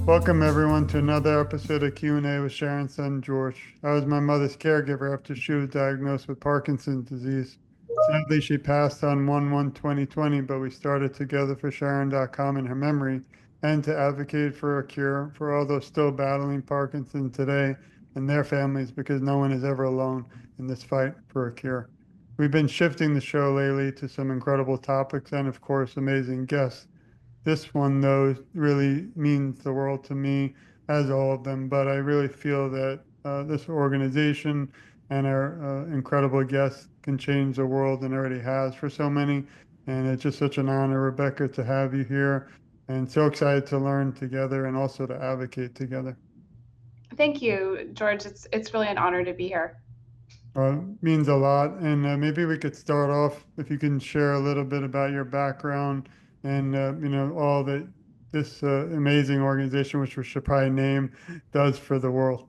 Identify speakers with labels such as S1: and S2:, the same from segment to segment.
S1: Welcome everyone to another episode of Q&A with Sharon's son George. I was my mother's caregiver after she was diagnosed with Parkinson's disease. Sadly, she passed on 1/1/2020, but we started together for Sharon.com in her memory and to advocate for a cure for all those still battling Parkinson today and their families, because no one is ever alone in this fight for a cure. We've been shifting the show lately to some incredible topics and, of course, amazing guests. This one, though, really means the world to me, as all of them. But I really feel that this organization and our incredible guests can change the world and already has for so many. And it's just such an honor, Rebecca, to have you here. And so excited to learn together and also to advocate together.
S2: Thank you, George. It's really an honor to be here.
S1: Means a lot. And maybe we could start off if you can share a little bit about your background and all that this amazing organization, which we should probably name, does for the world.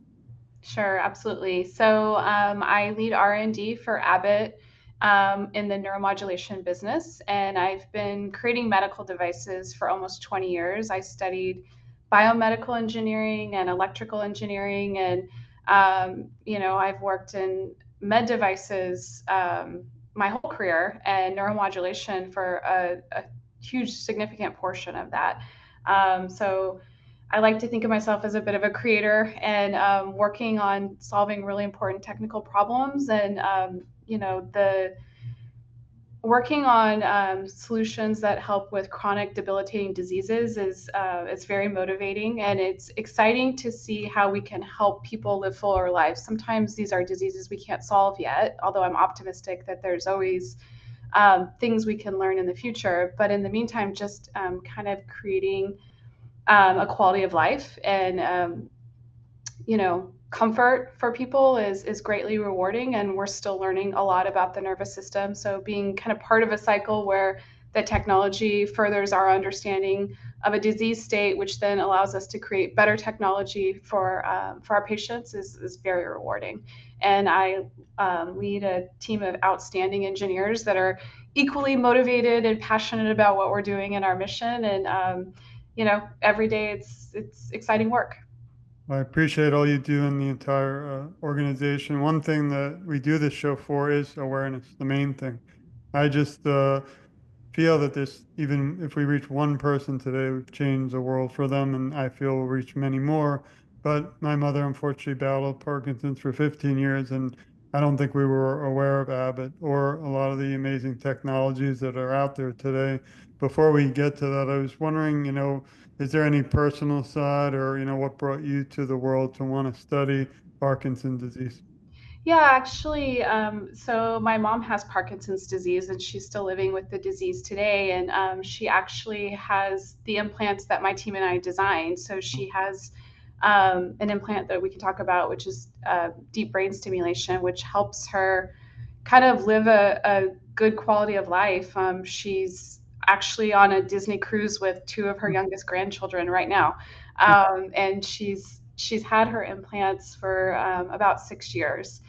S2: Sure, absolutely. So I lead R&D for Abbott in the neuromodulation business, and I've been creating medical devices for almost 20 years. I studied biomedical engineering and electrical engineering, and I've worked in med devices my whole career, and neuromodulation for a huge, significant portion of that. So I like to think of myself as a bit of a creator and working on solving really important technical problems and the working on solutions that help with chronic debilitating diseases is it's very motivating, and it's exciting to see how we can help people live fuller lives. Sometimes these are diseases we can't solve yet, although I'm optimistic that there's always things we can learn in the future. But in the meantime, just kind of creating a quality of life and comfort for people is greatly rewarding, and we're still learning a lot about the nervous system. So being kind of part of a cycle where the technology furthers our understanding of a disease state, which then allows us to create better technology for our patients, is very rewarding. And I lead a team of outstanding engineers that are equally motivated and passionate about what we're doing in our mission. And every day it's exciting work.
S1: I appreciate all you do in the entire organization. One thing that we do this show for is awareness, the main thing. I just feel that this, even if we reach one person today, we've changed the world for them, and I feel we'll reach many more. But my mother unfortunately battled Parkinson's for 15 years, and I don't think we were aware of Abbott or a lot of the amazing technologies that are out there today. Before we get to that, I was wondering, is there any personal side or, what brought you to the world to want to study Parkinson's disease?
S2: Yeah, actually, so my mom has Parkinson's disease and she's still living with the disease today. And she actually has the implants that my team and I designed. So she has an implant that we can talk about, which is deep brain stimulation, which helps her kind of live a good quality of life. She's actually on a Disney cruise with two of her youngest grandchildren right now. And she's had her implants for about 6 years,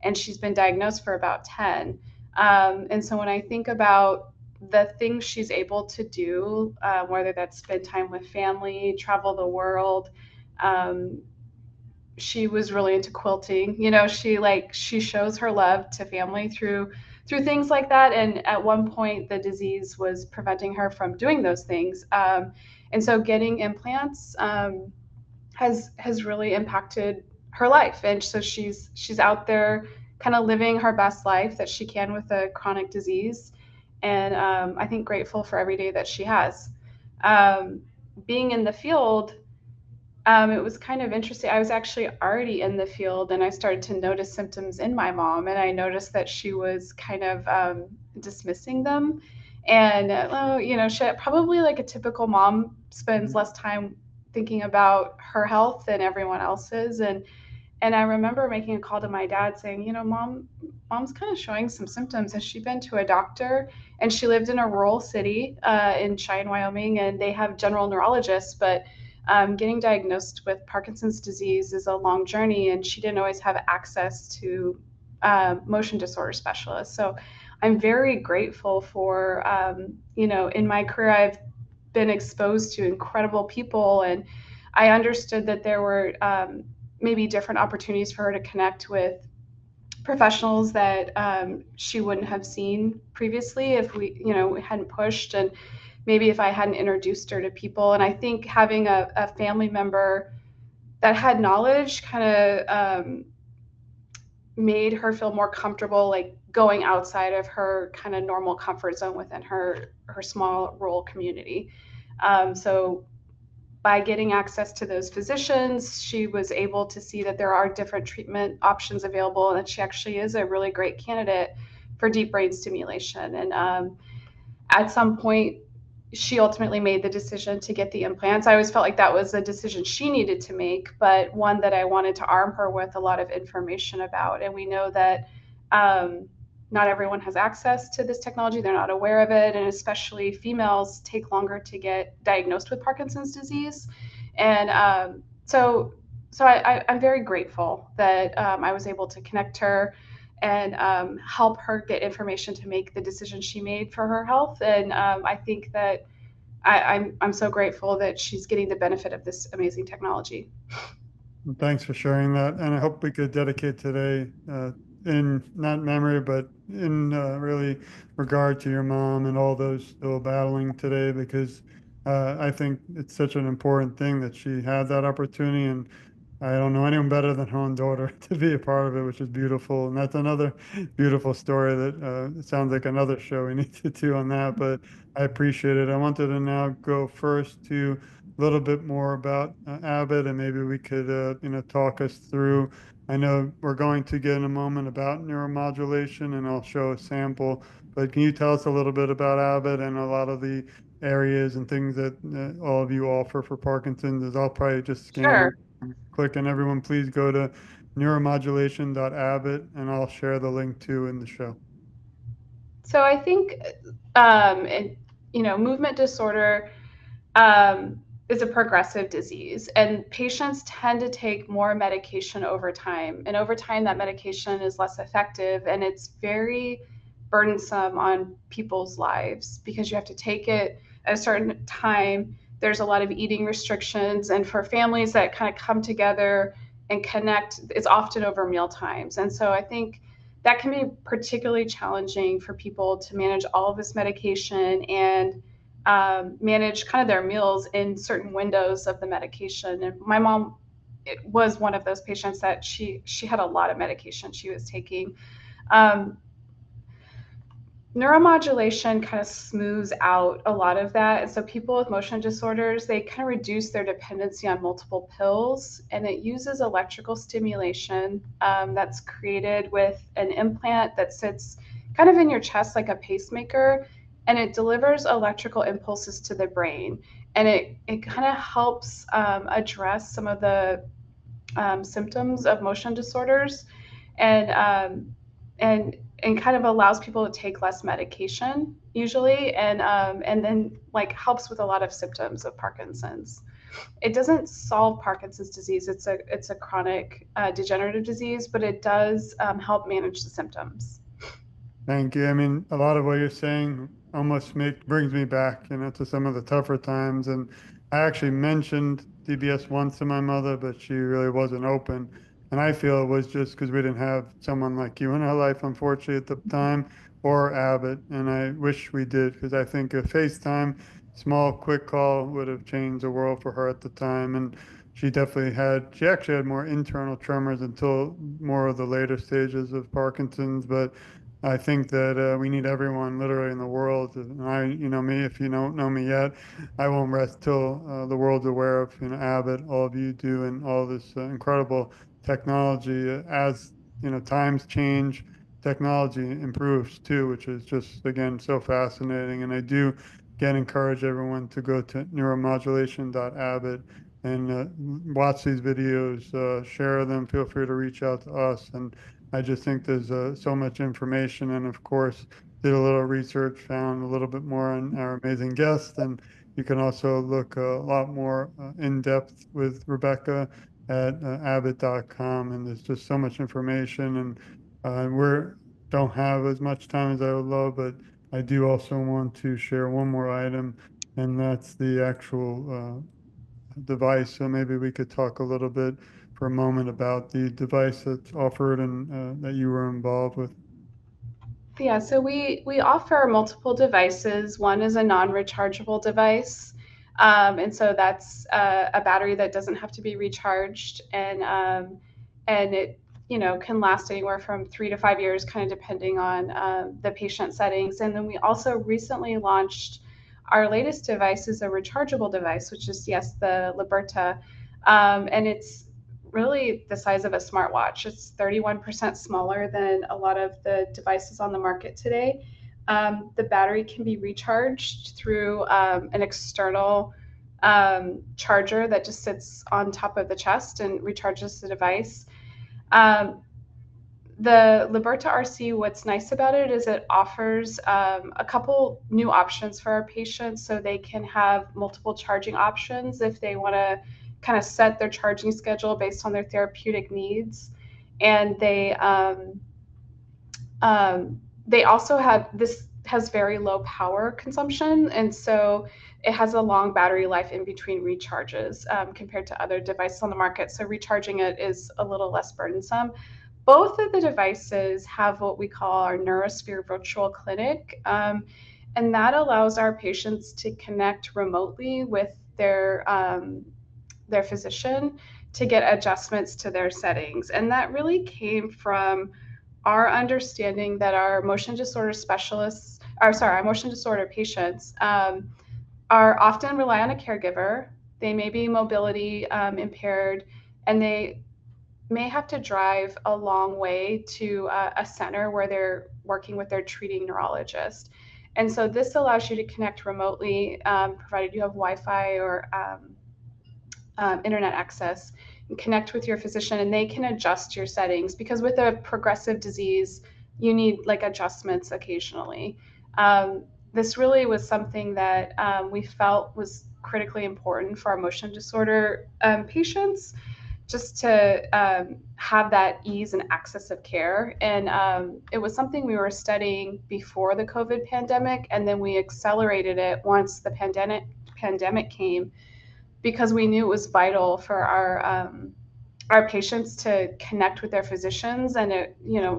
S2: and she's been diagnosed for about 10. And so when I think about the things she's able to do, whether that's spend time with family, travel the world, um, she was really into quilting. She shows her love to family through things like that. And at one point, the disease was preventing her from doing those things. And so getting implants has really impacted her life, and so she's out there kind of living her best life that she can with a chronic disease, and I think grateful for every day that she has. um, Being in the field, it was kind of interesting. I was actually already in the field, and I started to notice symptoms in my mom, and I noticed that she was kind of dismissing them. And she probably, like a typical mom, spends less time thinking about her health than everyone else's. And I remember making a call to my dad saying, mom's kind of showing some symptoms. Has she been to a doctor? And she lived in a rural city in Cheyenne, Wyoming, and they have general neurologists, but getting diagnosed with Parkinson's disease is a long journey, and she didn't always have access to motion disorder specialists. So I'm very grateful for, in my career, I've been exposed to incredible people, and I understood that there were maybe different opportunities for her to connect with professionals that she wouldn't have seen previously if we hadn't pushed, and maybe if I hadn't introduced her to people. And I think having a family member that had knowledge kind of made her feel more comfortable, like going outside of her kind of normal comfort zone within her small rural community. So by getting access to those physicians, she was able to see that there are different treatment options available, and that she actually is a really great candidate for deep brain stimulation. And at some point, she ultimately made the decision to get the implants. I always felt like that was a decision she needed to make, but one that I wanted to arm her with a lot of information about. And we know that not everyone has access to this technology. They're not aware of it. And especially females take longer to get diagnosed with Parkinson's disease. And I'm very grateful that I was able to connect her and help her get information to make the decision she made for her health. And I think that I'm so grateful that she's getting the benefit of this amazing technology.
S1: Thanks for sharing that. And I hope we could dedicate today in not memory, but in really regard to your mom and all those still battling today, because I think it's such an important thing that she had that opportunity. And I don't know anyone better than her own daughter to be a part of it, which is beautiful. And that's another beautiful story that it sounds like another show we need to do on that. But I appreciate it. I wanted to now go first to a little bit more about Abbott, and maybe we could, talk us through. I know we're going to get in a moment about neuromodulation, and I'll show a sample. But can you tell us a little bit about Abbott and a lot of the areas and things that all of you offer for Parkinson's? Is I'll probably just scan
S2: Sure.
S1: click, and everyone please go to neuromodulation.abbott, and I'll share the link too in the show.
S2: So I think, and, movement disorder is a progressive disease, and patients tend to take more medication over time. And over time, that medication is less effective, and it's very burdensome on people's lives because you have to take it at a certain time. There's a lot of eating restrictions, and for families that kind of come together and connect, it's often over meal times. And so I think that can be particularly challenging for people to manage all of this medication and manage kind of their meals in certain windows of the medication. And my mom was one of those patients that she had a lot of medication she was taking. Um, Neuromodulation kind of smooths out a lot of that. And so people with motion disorders, they kind of reduce their dependency on multiple pills, and it uses electrical stimulation that's created with an implant that sits kind of in your chest like a pacemaker, and it delivers electrical impulses to the brain. And it kind of helps address some of the symptoms of motion disorders, and and kind of allows people to take less medication usually, and then like helps with a lot of symptoms of Parkinson's. It doesn't solve Parkinson's disease. It's a chronic degenerative disease, but it does help manage the symptoms.
S1: Thank you. I mean, a lot of what you're saying almost brings me back, to some of the tougher times. And I actually mentioned DBS once to my mother, but she really wasn't open. And I feel it was just because we didn't have someone like you in our life, unfortunately, at the time, or Abbott. And I wish we did, because I think a FaceTime, small, quick call would have changed the world for her at the time. And she actually had more internal tremors until more of the later stages of Parkinson's. But I think that we need everyone literally in the world. And me, if you don't know me yet, I won't rest till the world's aware of, Abbott, all of you do, and all this incredible technology. As, times change, technology improves too, which is just, again, so fascinating. And I do, again, encourage everyone to go to neuromodulation.abbott and watch these videos, share them, feel free to reach out to us. And I just think there's so much information, and of course, did a little research, found a little bit more on our amazing guest, and you can also look a lot more in depth with Rebecca at abbott.com, and there's just so much information, and we don't have as much time as I would love, but I do also want to share one more item, and that's the actual device. So maybe we could talk a little bit for a moment about the device that's offered and that you were involved with.
S2: Yeah, so we offer multiple devices. One is a non-rechargeable device, and so that's a battery that doesn't have to be recharged, and it can last anywhere from 3 to 5 years, kind of depending on the patient settings. And then we also recently launched our latest device is a rechargeable device, which is yes the Liberta, and it's really the size of a smartwatch. It's 31% smaller than a lot of the devices on the market today. The battery can be recharged through an external charger that just sits on top of the chest and recharges the device. Um, the Liberta RC, what's nice about it is it offers a couple new options for our patients, so they can have multiple charging options if they want to kind of set their charging schedule based on their therapeutic needs. And they also have this has very low power consumption, and so it has a long battery life in between recharges compared to other devices on the market. So recharging it is a little less burdensome. Both of the devices have what we call our Neurosphere Virtual Clinic, and that allows our patients to connect remotely with their physician to get adjustments to their settings. And that really came from our understanding that our motion disorder specialists, or sorry, our motion disorder patients are often rely on a caregiver. They may be mobility impaired, and they may have to drive a long way to a center where they're working with their treating neurologist. And so this allows you to connect remotely, provided you have Wi-Fi or internet access, and connect with your physician, and they can adjust your settings, because with a progressive disease, you need like adjustments occasionally. This really was something that we felt was critically important for our motion disorder patients, just to have that ease and access of care. And it was something we were studying before the COVID pandemic, and then we accelerated it once the pandemic came, because we knew it was vital for our patients to connect with their physicians, and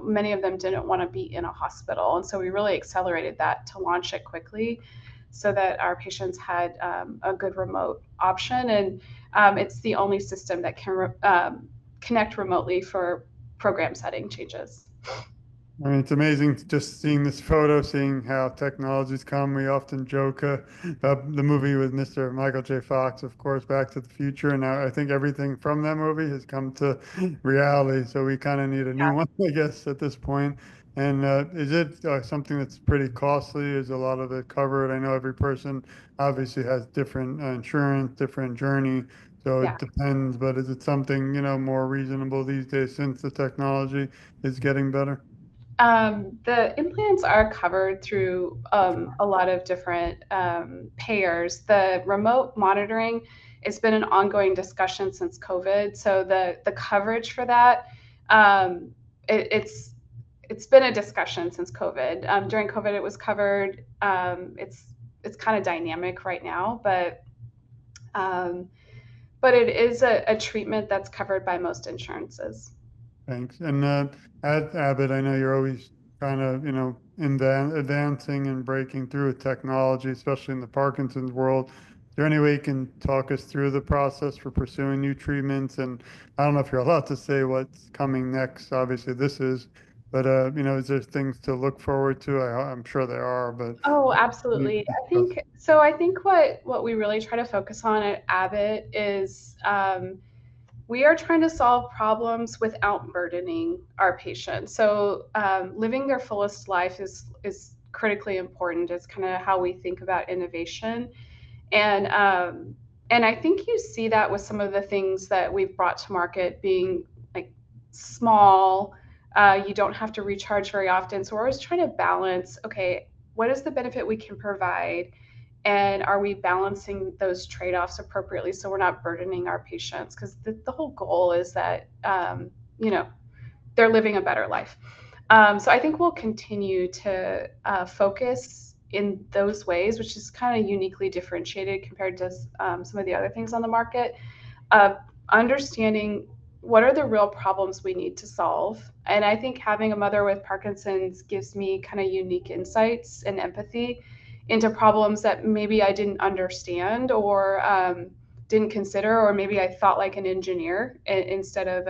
S2: many of them didn't want to be in a hospital, and so we really accelerated that to launch it quickly, so that our patients had a good remote option. And it's the only system that can connect remotely for program setting changes.
S1: I mean, it's amazing just seeing this photo, seeing how technology's come. We often joke about the movie with Mr. Michael J. Fox, of course, Back to the Future. And now I think everything from that movie has come to reality. So we kind of need a new one, I guess, at this point. And is it something that's pretty costly? Is a lot of it covered? I know every person obviously has different insurance, different journey. So
S2: Yeah.
S1: it depends. But is it something, more reasonable these days since the technology is getting better?
S2: The implants are covered through a lot of different payers. The remote monitoring has been an ongoing discussion since COVID. So the coverage for that, it's been a discussion since COVID. During COVID, it was covered. It's kind of dynamic right now, um, but it is a treatment that's covered by most insurances.
S1: Thanks. And at Abbott, I know you're always kind of, advancing and breaking through with technology, especially in the Parkinson's world. Is there any way you can talk us through the process for pursuing new treatments? And I don't know if you're allowed to say what's coming next. Obviously, this is, but is there things to look forward to? I'm sure there are, but
S2: Oh,
S1: you
S2: absolutely. I
S1: discuss.
S2: think so. I think what we really try to focus on at Abbott is we are trying to solve problems without burdening our patients. So living their fullest life is critically important. It's kind of how we think about innovation, and and I think you see that with some of the things that we've brought to market being like small. You don't have to recharge very often. So we're always trying to balance. Okay, what is the benefit we can provide? And are we balancing those trade-offs appropriately so we're not burdening our patients? Because the whole goal is that they're living a better life. So I think we'll continue to focus in those ways, which is kind of uniquely differentiated compared to some of the other things on the market, of understanding what are the real problems we need to solve. And I think having a mother with Parkinson's gives me kind of unique insights and empathy into problems that maybe I didn't understand or didn't consider, or maybe I thought like an engineer instead of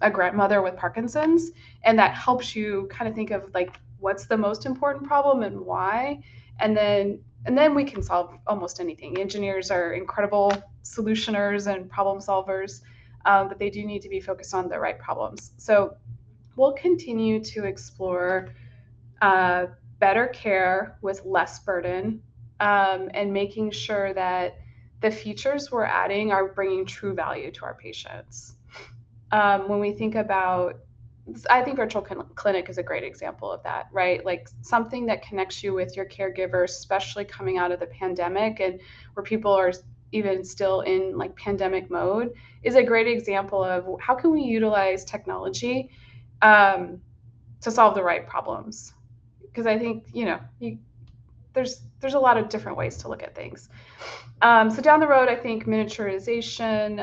S2: a grandmother with Parkinson's. And that helps you kind of think of like, what's the most important problem and why? And then we can solve almost anything. Engineers are incredible solutioners and problem solvers, but they do need to be focused on the right problems. So we'll continue to explore uh, better care with less burden, and making sure that the features we're adding are bringing true value to our patients. When we think about, I think virtual clinic is a great example of that, right? Like something that connects you with your caregiver, especially coming out of the pandemic and where people are even still in like pandemic mode, is a great example of how can we utilize technology um, to solve the right problems. Because I think, there's a lot of different ways to look at things. So down the road, I think miniaturization,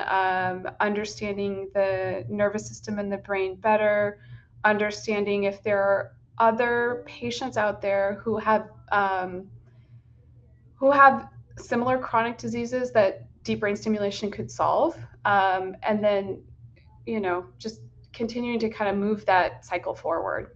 S2: understanding the nervous system and the brain better, understanding if there are other patients out there who have similar chronic diseases that deep brain stimulation could solve, and then just continuing to kind of move that cycle forward.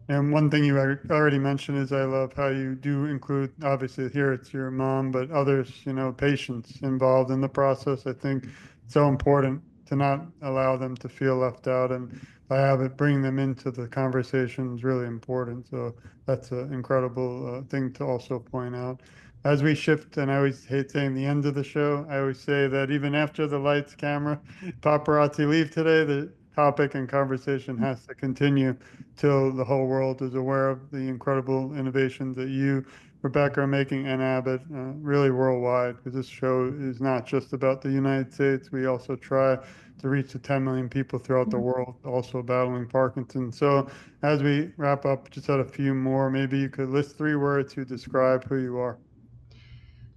S1: And one thing you already mentioned is I love how you do include, obviously here it's your mom, but others, patients involved in the process. I think it's so important to not allow them to feel left out, and by Abbott bringing them into the conversation is really important. So that's an incredible thing to also point out. As we shift, and I always hate saying the end of the show, I always say that even after the lights, camera, paparazzi leave today, the topic and conversation has to continue till the whole world is aware of the incredible innovations that you, Rebecca, are making, and Abbott, really worldwide, because this show is not just about the United States. We also try to reach the 10 million people throughout the world also battling Parkinson. So as we wrap up, just had a few more. Maybe you could list 3 words to describe who you are.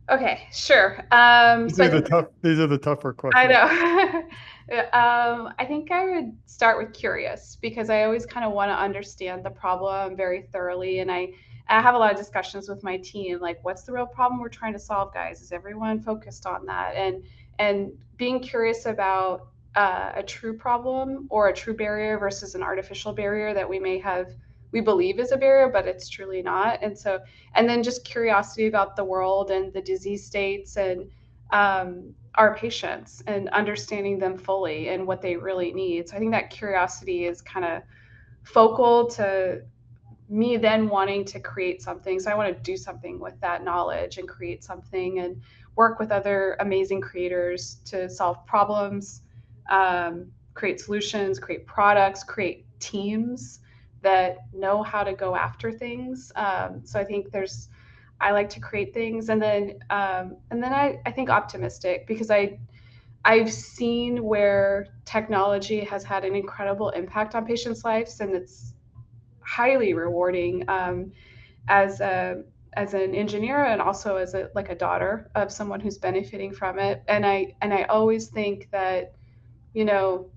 S2: Okay, sure. So I think
S1: These are the tougher
S2: I
S1: questions.
S2: know. I think I would start with curious because I always kind of want to understand the problem very thoroughly. And I have a lot of discussions with my team, like, what's the real problem we're trying to solve, guys? Is everyone focused on that? And being curious about a true problem or a true barrier versus an artificial barrier that we believe is a barrier, but it's truly not. And then just curiosity about the world and the disease states and our patients and understanding them fully and what they really need. So I think that curiosity is kind of focal to me then wanting to create something. So I want to do something with that knowledge and create something and work with other amazing creators to solve problems, create solutions, create products, create teams that know how to go after things. So I think I like to create things, and then I think optimistic because I've seen where technology has had an incredible impact on patients' lives, and it's highly rewarding, as an engineer and also as a daughter of someone who's benefiting from it. And I always think that, you know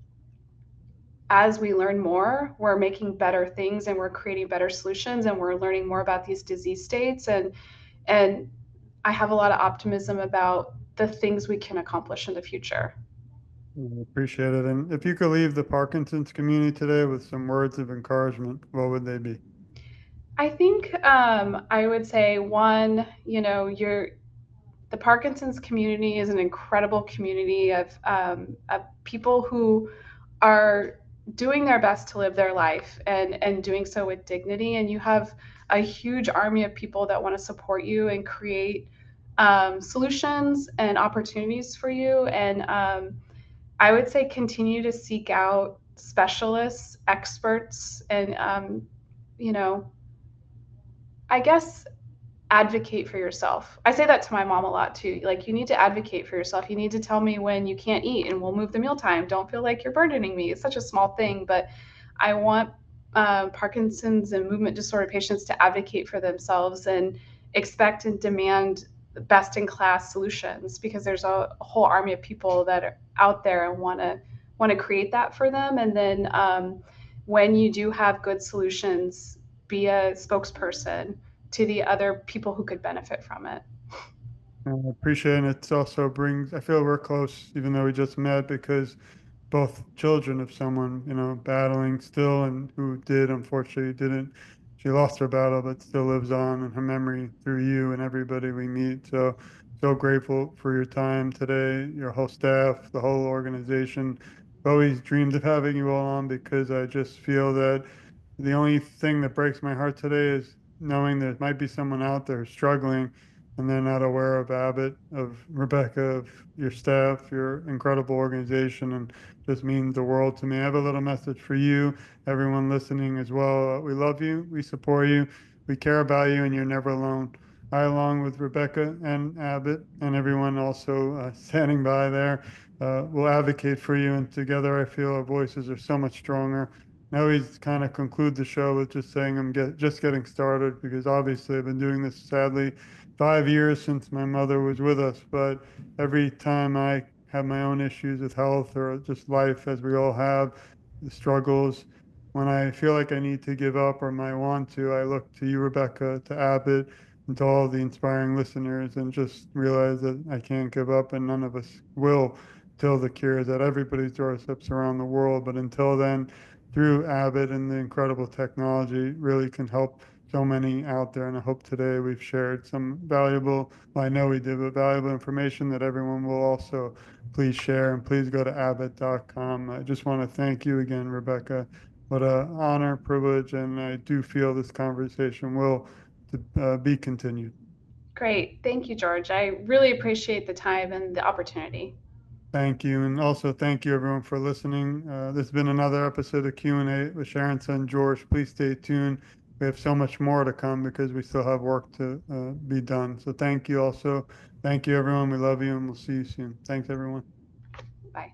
S2: as we learn more, we're making better things and we're creating better solutions and we're learning more about these disease states, and I have a lot of optimism about the things we can accomplish in the future.
S1: I appreciate it. And if you could leave the Parkinson's community today with some words of encouragement, what would they be?
S2: I think I would say one, the Parkinson's community is an incredible community of people who are doing their best to live their life and doing so with dignity. And you have a huge army of people that want to support you and create solutions and opportunities for you. And I would say continue to seek out specialists, experts, and, you know, I guess advocate for yourself. I say that to my mom a lot too. Like, you need to advocate for yourself. You need to tell me when you can't eat and we'll move the mealtime. Don't feel like you're burdening me. It's such a small thing, but I want Parkinson's and movement disorder patients to advocate for themselves and expect and demand best in class solutions, because there's a whole army of people that are out there and want to create that for them. And then when you do have good solutions, be a spokesperson to the other people who could benefit from it.
S1: I appreciate it. It also brings, I feel we're close, even though we just met, because both children of someone, battling still and who did, unfortunately, didn't. She lost her battle, but still lives on in her memory through you and everybody we meet. So, so grateful for your time today, your whole staff, the whole organization. I've always dreamed of having you all on because I just feel that the only thing that breaks my heart today is knowing there might be someone out there struggling and they're not aware of Abbott, of Rebecca, of your staff, your incredible organization, and just means the world to me. I have a little message for you, everyone listening as well. We love you, we support you, we care about you, and you're never alone. I, along with Rebecca and Abbott and everyone also standing by there, will advocate for you. And together, I feel our voices are so much stronger. I always kind of conclude the show with just saying just getting started because obviously I've been doing this sadly 5 years since my mother was with us. But every time I have my own issues with health or just life, as we all have, the struggles, when I feel like I need to give up or might want to, I look to you, Rebecca, to Abbott, and to all the inspiring listeners and just realize that I can't give up and none of us will till the cure is at everybody's doorsteps around the world. But until then, through Abbott and the incredible technology really can help so many out there. And I hope today we've shared some valuable, well, I know we did, but valuable information that everyone will also please share. And please go to abbott.com. I just want to thank you again, Rebecca. What an honor, privilege, and I do feel this conversation will be continued.
S2: Great. Thank you, George. I really appreciate the time and the opportunity.
S1: Thank you. And also thank you everyone for listening. This has been another episode of Q&A with Sharon and George. Please stay tuned. We have so much more to come because we still have work to be done. So thank you also. Thank you everyone. We love you and we'll see you soon. Thanks everyone.
S2: Bye.